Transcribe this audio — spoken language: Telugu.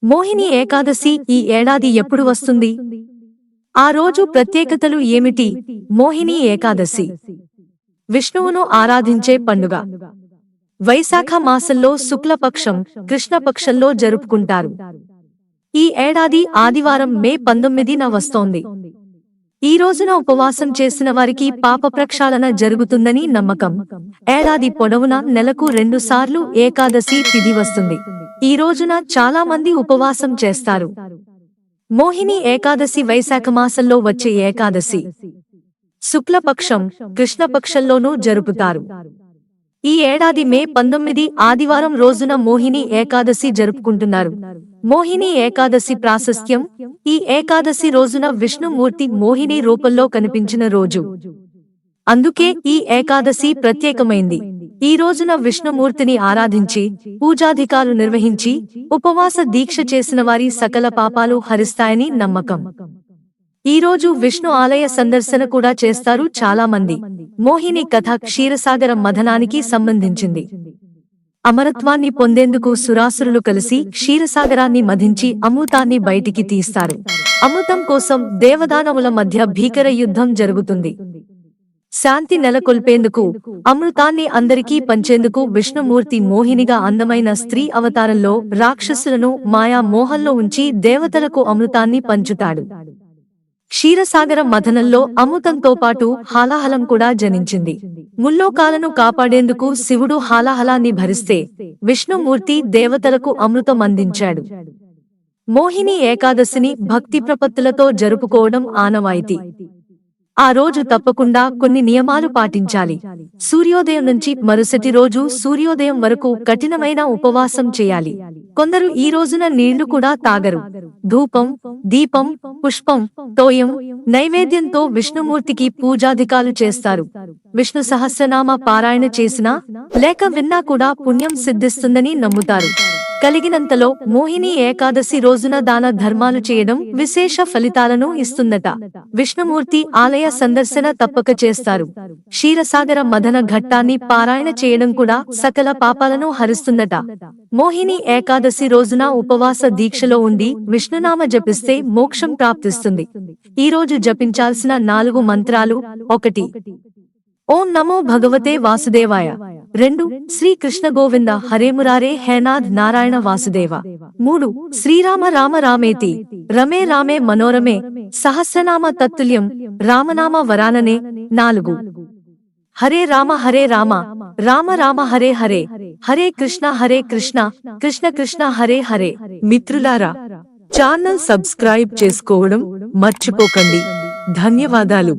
మోహిని ఏకాదశి ఈ ఏడాది ఎప్పుడు వస్తుంది? ఆ రోజు ప్రత్యేకతలు ఏమిటి? మోహిని ఏకాదశి విష్ణువును ఆరాధించే పండుగ. వైశాఖ మాసంలో శుక్లపక్షం, కృష్ణపక్షంలో జరుపుకుంటారు. ఈ ఏడాది ఆదివారం మే 19న వస్తోంది. ఈ రోజున ఉపవాసం చేసిన వారికి పాప ప్రక్షాళన జరుగుతుందని నమ్మకం. ఏడాది పొడవునా నెలకు 2 సార్లు ఏకాదశి తిథి వస్తుంది. ఈ రోజున చాలా మంది ఉపవాసం చేస్తారు. మోహిని ఏకాదశి వైశాఖ మాసంలో వచ్చే ఏకాదశి. శుక్లపక్షం, కృష్ణపక్షంలోనూ జరుపుతారు. ఈ ఏడాది మే 19 ఆదివారం రోజున మోహిని ఏకాదశి జరుపుకుంటున్నారు. మోహిని ఏకాదశి ప్రాశస్త్యం: ఈ ఏకాదశి రోజున విష్ణుమూర్తి మోహిని రూపంలో కనిపించిన రోజు. అందుకే ఈ ఏకాదశి ప్రత్యేకమైంది. ఈ రోజున విష్ణుమూర్తిని ఆరాధించి, పూజాధికాలు నిర్వహించి, ఉపవాస దీక్ష చేసిన వారి సకల పాపాలు హరిస్తాయని నమ్మకం. ఈ రోజు విష్ణు ఆలయ సందర్శన కూడా చేస్తారు చాలా మంది. మోహిని కథ క్షీరసాగర మథనానికి సంబంధించింది. అమరత్వాన్ని పొందేందుకు సురాసురులు కలిసి క్షీరసాగరాన్ని మథించి అమృతాన్ని బయటికి తీస్తారు. అమృతం కోసం దేవదానవుల మధ్య భీకర యుద్ధం జరుగుతుంది. శాంతి నెలకొల్పేందుకు, అమృతాన్ని అందరికీ పంచేందుకు విష్ణుమూర్తి మోహినిగా అందమైన స్త్రీ అవతారంలో రాక్షసులను మాయా మోహంలో ఉంచి దేవతలకు అమృతాన్ని పంచుతాడు. క్షీరసాగర మథనంలో అమృతంతో పాటు హాలాహలం కూడా జనించింది. ముల్లోకాలను కాపాడేందుకు శివుడు హాలాహలాన్ని భరిస్తే విష్ణుమూర్తి దేవతలకు అమృతం అందించాడు. మోహిని ఏకాదశిని భక్తి ప్రపత్తులతో జరుపుకోవడం ఆనవాయితీ. ఆ రోజు తప్పకుండా కొన్ని నియమాలు పాటించాలి. సూర్యోదయం నుంచి మరుసటి రోజు సూర్యోదయం వరకు కఠినమైన ఉపవాసం చేయాలి. కొందరు ఈ రోజున నీళ్లు కూడా తాగరు. ధూపం, దీపం, పుష్పం, తోయం, నైవేద్యంతో విష్ణుమూర్తికి పూజాధికాలు చేస్తారు. విష్ణు సహస్రనామ పారాయణ చేసినా లేక విన్నా కూడా పుణ్యం సిద్ధిస్తుందని నమ్ముతారు. కలిగినంతలో మోహిని ఏకాదశి రోజున దాన ధర్మాలు చేయడం విశేష ఫలితాలను ఇస్తుందట. విష్ణుమూర్తి ఆలయ సందర్శన తప్పక చేస్తారు. క్షీరసాగర మథన ఘట్టాన్ని పారాయణ చేయడం కూడా సకల పాపాలను హరిస్తుందట. మోహిని ఏకాదశి రోజున ఉపవాస దీక్షలో ఉండి విష్ణునామ జపిస్తే మోక్షం ప్రాప్తిస్తుంది. ఈ రోజు జపించాల్సిన 4 మంత్రాలు: 1. ఓం నమో భగవతే వాసుదేవాయ. 2. శ్రీ కృష్ణ గోవింద హరే మురారే హేనాథ్ నారాయణ వాసుదేవ. 3. శ్రీరామ రామ రామేతి రమే రామే మనోరమే సహస్రనామ తత్తుల్యం రామనామ వరాననే. 4. హరే రామ రామ రామ హరే హరే, హరే కృష్ణ కృష్ణ కృష్ణ హరే హరే. మిత్రులారా, ఛానల్ సబ్స్క్రైబ్ చేసుకోవడం మర్చిపోకండి. ధన్యవాదాలు.